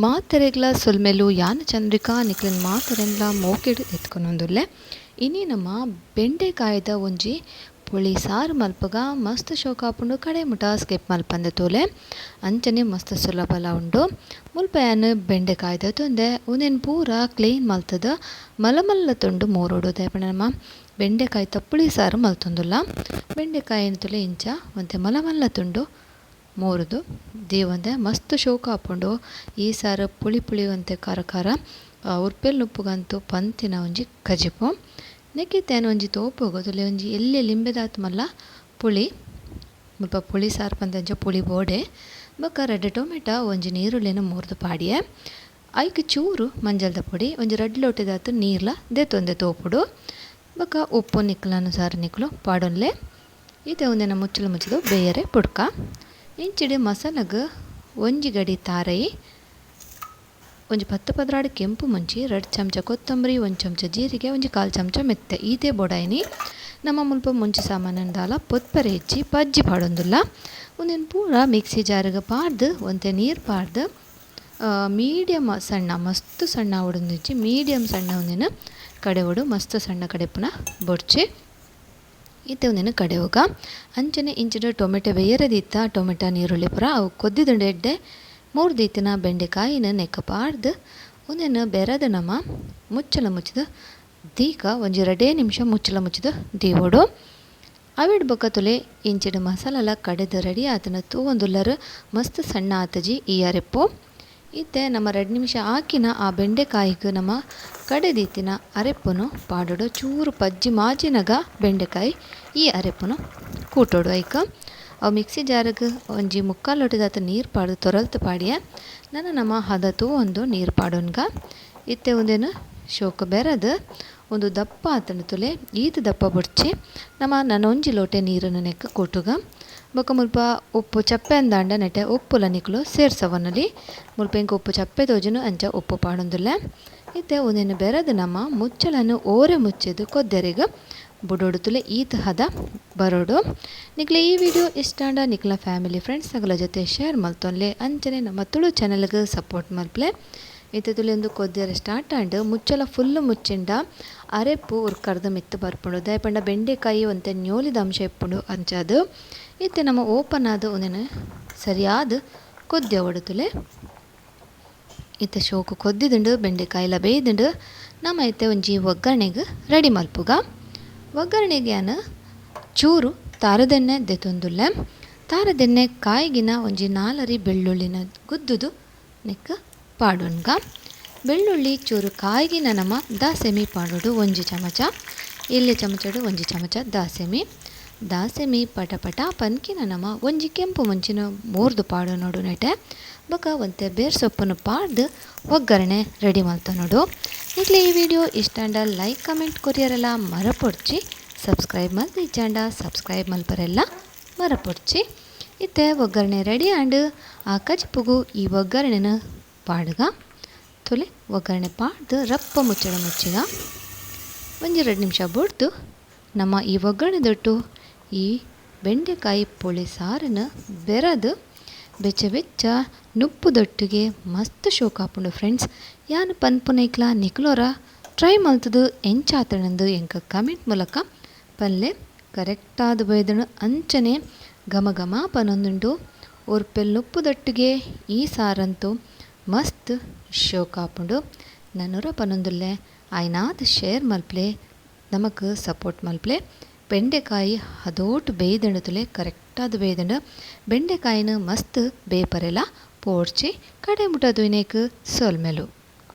ಮಾತೆರೆಗ್ಲ ಸೊಲ್ಮೆಲು ಯಾನ ಚಂದ್ರಿಕಾ ನಿಕ್ಲಿನ ಮಾತೆರೆನ್ಲ ಮೋಕೆಡು ಎತ್ಕೊನೊಂದುಲ್ಲೆ ಇನಿ ನಮ್ಮ ಬೆಂಡೆಕಾಯ್ದ ಒಂಜಿ ಪುಳಿ ಸಾರು ಮಲ್ಪಗ ಮಸ್ತ್ ಶೋಕಾಪುಂಡು ಕಡೆ ಮುಟ ಸ್ಕಿಪ್ ಮಲ್ಪಂದೆ ತೋಲೆ ಅಂಚನೆ ಮಸ್ತ್ ಸುಲಭಲ ಉಂಡು ಮುಲ್ಪ ಯಾನು ಬೆಂಡೆಕಾಯ್ದ ತೊಂದೆ ಉನೇನು ಪೂರ ಕ್ಲೀನ್ ಮಲ್ತದ ಮಲ್ಲ ತುಂಡು ಮೋರೋಡು ದೇಪಣ ನಮ್ಮ ಬೆಂಡೆಕಾಯಿ ತಪ್ಪುಳಿ ಸಾರು ಮಲ್ತೊಂದುಲ್ಲ ಬೆಂಡೆಕಾಯಿ ತುಲೆ ಇಂಚ ಒಂತೆ ಮಲ್ಲ ತುಂಡು ಮೋರುದು ದೇವಂದೆ ಮಸ್ತ್ ಶೋಕ ಹಾಕೊಂಡು ಈ ಸಾರು ಪುಳಿ ಒಂತೆ ಖಾರ ಉರ್ಪೆಲ್ ಉಪ್ಪುಗಂತೂ ಪಂತಿನ ಒಂಜಿ ಕಜಿಪು ನೆಕ್ಕಿತ್ತೇನು ಒಂಜಿ ತೋಪು ಹೋಗೋದುಲ್ಲೆ ಒಂಜಿ ಎಲ್ಲಿ ಲಿಂಬೆದಾತು ಮಲ್ಲ ಪುಳಿ ಮುಲ್ಪ ಪುಳಿ ಸಾರು ಪಂದಂಚ ಪುಳಿ ಬೋಡೆ ಬೊಕ್ಕ ರೆಡ್ ಟೊಮೆಟೊ ಒಂಜಿ ನೀರುಳ್ಳಿನ ಮೂರ್ದು ಪಾಡಿಯೆ ಐಕ್ ಚೂರು ಮಂಜಲ್ದ ಪುಡಿ ಒಂಜಿ ರೆಡ್ ಲೋಟೆದಾತು ನೀರ್ಲ ದೆತ್ತೊಂದೆ ತೋಪುಡು ಬೊಕ್ಕ ಉಪ್ಪು ನಿಕ್ಕಲನುಸಾರ ನಿಕ್ಕಲು ಪಾಡೊನ್ಲೆ ಇತ್ತೆ ಒಂದಿನ ಮುಚ್ಚಲು ಬೇಯರೆ ಪುಡ್ಕ ಇಂಚಿಡಿ ಮಸಾಲಗ ಒಂಜಿ ಗಡಿ ತಾರೈ ಒಂಜಿ 10 ಪದ್ರಾಡು ಕೆಂಪು ಮುಂಚಿ 2 ಚಮಚ ಕೊತ್ತಂಬರಿ 1 ಚಮಚ ಜೀರಿಗೆ ಒಂಜಿ 1/4 ಚಮಚ ಮೆತ್ತೆ ಈತೆ ಬೊಡಾಯಿನಿ ನಮ್ಮ ಮುಲ್ಪ ಮುಂಚಿ ಸಾಮಾನನ್ ದಾಲ ಪೊತ್ಪರೆ ಹೆಚ್ಚಿ ಪಜ್ಜಿ ಪಾಡೊಂದುಲ್ಲ ಒಂದೇನು ಪೂರ ಮಿಕ್ಸಿ ಜಾರಿಗೆ ಪಾಡ್ದು ಒಂತೆ ನೀರು ಪಾಡ್ದು ಮೀಡಿಯಮ್ ಸಣ್ಣ ಮಸ್ತ್ ಸಣ್ಣ ಹೊಡೊಂದಿಚ್ಚಿ ಮೀಡಿಯಮ್ ಸಣ್ಣ ಒಂದಿನ ಕಡೆ ಹೊಡು ಮಸ್ತ್ ಸಣ್ಣ ಕಡೆ ಪುನಃ ಬೊಡ್ಚಿ ಇತ್ತೆ ಒಂದಿನ ಕಡೆ ಹೋಗ ಅಂಚನೆ ಇಂಚಿನ ಟೊಮೆಟೊ ಬೇಯರದಿತ್ತ ಟೊಮೆಟೊ ನೀರುಳ್ಳಿ ಪುರ ಅವು ಕೊದ್ದಿದುಂಡು ಎಡ್ಡೆ 3 ದೀತಿನ ಬೆಂಡೆಕಾಯಿನ ನೆಕ್ಕ ಪಾಡ್ದು ಒಂದಿನ ಬೆರದ ನಮ್ಮ ಮುಚ್ಚಲ ಮುಚ್ಚಿದ ದೀಕ ಒಂಜಿ 2 ನಿಮಿಷ ಮುಚ್ಚಲ ಮುಚ್ಚಿದ ದೀವೋಡು ಅವಿಡ್ ಬೊಕ್ಕ ತುಲೆ ಇಂಚಿನ ಮಸಾಲೆಲ್ಲ ಕಡೆದು ರೆಡಿ ಆತನ ತೂವೊಂದುಲ್ಲರು ಮಸ್ತ್ ಸಣ್ಣ ಆತಜಿ ಈ ಅರೆಪ್ಪು ಇತ್ತೆ ನಮ್ಮ 2 ನಿಮಿಷ ಹಾಕಿನ ಆ ಬೆಂಡೆಕಾಯಿಗೆ ನಮ್ಮ ಕಡೆದೀತಿನ ಅರೆಪ್ಪನು ಪಾಡೋಡು ಚೂರು ಪಜ್ಜಿ ಮಾಜಿನಗ ಬೆಂಡೆಕಾಯಿ ಈ ಅರೆಪ್ಪನು ಕೂಟೋಡು ಐಕ ಅವು ಮಿಕ್ಸಿ ಜಾರಿಗೆ ಒಂಜಿ 3/4 ಲೋಟದಾತ ನೀರು ಪಾಡ್ದು ತೊರಲ್ತು ಪಾಡಿಯೆ ನಮ್ಮ ಹದತು ಒಂದು ನೀರು ಪಾಡೋನ್ಗ ಇತ್ತೆ ಒಂದೇನು ಶೋಕ ಬೆರೆದು ಒಂದು ದಪ್ಪ ಆತನ ತುಲೆ ಈತ ದಪ್ಪ ಬುಡ್ಚಿ ನಾನು ಒಂಜಿ ಲೋಟೆ ನೀರನ್ನು ನೆಕ್ಕ ಕೂಟುಗ ಬೊಕ್ಕ ಮುಲ್ಪ ಉಪ್ಪು ಚಪ್ಪೆ ಅಂದಾಂಡ ನೆಟ್ಟೆ ಉಪ್ಪುಲ ನಿಕ್ಲು ಸೇರ್ಸವನಲ್ಲಿ ಮುಲ್ಪ ಇಂಕ ಉಪ್ಪು ಚಪ್ಪೆ ತೋಜನು ಅಂಚ ಉಪ್ಪು ಪಾಡೊಂದುಲ್ಲೆ ಇತ್ತೆ ಒಂದೇನು ಬೆರೆದು ನಮ್ಮ ಮುಚ್ಚಳನ್ನು ಓರೆ ಮುಚ್ಚಿದ್ದು ಕೊದ್ದೆರಿಗೆ ಬುಡೋಡು ತುಲೆ ಈತ ಹದ ಬರೋಡು ನಿಕ್ಲೆ ಈ ವಿಡಿಯೋ ಇಷ್ಟಾಂಡ ನಿಕ್ಲ ಫ್ಯಾಮಿಲಿ ಫ್ರೆಂಡ್ಸ್ ಅಗಲ ಜೊತೆ ಶೇರ್ ಮಲ್ತೊನ್ಲೆ ಅಂಚನೆ ನಮ್ಮ ತುಳು ಚಾನಲ್ಗೆ ಸಪೋರ್ಟ್ ಮಲ್ಪ್ಲೆ ಇತ್ತೆ ತುಲೆ ಒಂದು ಕೊದ್ದೆರೆ ಸ್ಟಾರ್ಟ್ ಆಂಡ್ ಮುಚ್ಚಲ ಫುಲ್ಲು ಮುಚ್ಚಿಂಡ ಅರೆಪ್ಪು ಉರ್ಕರ್ದು ಮಿತ್ತು ಬರ್ಪುಂಡು ದಯಪಂಡ ಬೆಂಡೆಕಾಯಿ ಒಂತೆ ನ್ಯೋಲಿದ ಅಂಶ ಇಪ್ಪುಂಡು ಅಂಚದು ಇತ್ತೆ ನಮ್ಮ ಓಪನ್ ಆದ ಒಂದೇನು ಸರಿಯಾದ ಕೊದ್ದೆ ಹೊಡೆದುಲೆ ಇತ್ತೆ ಶೋಕು ಕೊದ್ದಿದುಂಡು ಬೆಂಡೆಕಾಯಿಲ ಬೇಯ್ದುಂಡು ನಮ್ಮ ಇತ್ತೆ ಒಂಜಿ ಒಗ್ಗರಣೆಗೆ ರೆಡಿ ಮಲ್ಪುಗ ಒಗ್ಗರಣೆಗೆ ನಾನು ಚೂರು ತಾರದೆಣ್ಣೆ ದೆತೊಂದುಲ್ಲೆ ತಾರದೆಣ್ಣೆ ಕಾಯಿಗಿನ ಒಂಜಿ 4 ಬೆಳ್ಳುಳ್ಳಿನ ಗುದ್ದುದು ನೆಕ್ಕ ಪಾಡೋನ್ಗ ಬೆಳ್ಳುಳ್ಳಿ ಚೂರು ಕಾಯಿಗಿನ ನಮ್ಮ ದಾಸೆಮಿ ಪಾಡೋಡು ಒಂಜಿ ಚಮಚ ಇಲ್ಲಿ ಚಮಚಡು ಒಂಜಿ ಚಮಚ ದಾಸೆಮಿ ಪಟ ಪನ್ಕಿನ ನಮ್ಮ ಒಂಜಿ ಕೆಂಪು ಮುಂಚಿನ ಮೋರ್ದು ಪಾಡು ನೋಡು ನೆಟೆ ಬೊಕ ಒಂತೆ ಬೇರ್ ಸೊಪ್ಪನ್ನು ಪಾಡ್ದು ಒಗ್ಗರಣೆ ರೆಡಿ ಮಲ್ತ ನೋಡು ಈಗಲೇ ಈ ವಿಡಿಯೋ ಇಷ್ಟಾಂಡ ಲೈಕ್ ಕಮೆಂಟ್ ಕೊರಿಯರೆಲ್ಲ ಮರಪೊಡ್ಚಿ ಸಬ್ಸ್ಕ್ರೈಬ್ ಮಲ್ತು ಇಚ್ಚಾಂಡ ಸಬ್ಸ್ಕ್ರೈಬ್ ಮಲ್ಪರೆಲ್ಲ ಮರಪೊಡ್ಚಿ ಇತ್ತೆ ಒಗ್ಗರಣೆ ರೆಡಿ ಆಂಡ್ ಆ ಕಜಿಪುಗು ಈ ಒಗ್ಗರಣೆನ ಪಾಡ್ಗ ತೊಲೆ ಒಗ್ಗರಣೆ ಪಾಡ್ದು ರಪ್ಪ ಮುಚ್ಚಳ ಮುಚ್ಚಿಗ ಒಂಜಿ 2 ನಿಮಿಷ ಬುಡ್ದು ನಮ್ಮ ಈ ಒಗ್ಗರಣೆ ದೊಟ್ಟು ಈ ಬೆಂಡೆಕಾಯಿ ಪುಳಿ ಸಾರನ್ನು ಬೆರೆದು ಬೆಚ್ಚ ನುಪ್ಪುದೊಟ್ಟಿಗೆ ಮಸ್ತ್ ಶೋಕಾಪುಂಡು ಫ್ರೆಂಡ್ಸ್ ಯಾನು ಪನ್ಪುನೈಕ್ಲ ನಿಕ್ಲೋರ ಟ್ರೈ ಮಲ್ತದು ಎಂಚಾತಣಂದು ಎಂಕ ಕಮೆಂಟ್ ಮೂಲಕ ಪಲ್ಲೆ ಕರೆಕ್ಟಾದ ಬೈದನು ಅಂಚನೆ ಘಮ ಪನೊಂದುಂಡು ಉರ್ಪೆಲ್ ನುಪ್ಪುದೊಟ್ಟಿಗೆ ಈ ಸಾರಂತೂ ಮಸ್ತ್ ಶೋಕಾಪುಂಡು ನನ್ನೂರ ಪನೊಂದುಲ್ಲೆ ಆಯ್ನಾದ ಶೇರ್ ಮಲ್ಪ್ಲೆ ನಮಕ್ ಸಪೋರ್ಟ್ ಮಲ್ಪ್ಲೆ ಬೆಂಡೆಕಾಯಿ ಹದೋಟು ಬೇಯ್ದಂಡು ತುಲೆ ಕರೆಕ್ಟಾದ ಬೇಯ್ದಂಡು ಬೆಂಡೆಕಾಯಿನ ಮಸ್ತ್ ಬೇಪರೆಲ್ಲ ಪೋಡ್ಚಿ ಕಡೆ ಮುಟ್ಟದು ಇನೇಕ್ ಸೋಲ್ಮೆಲು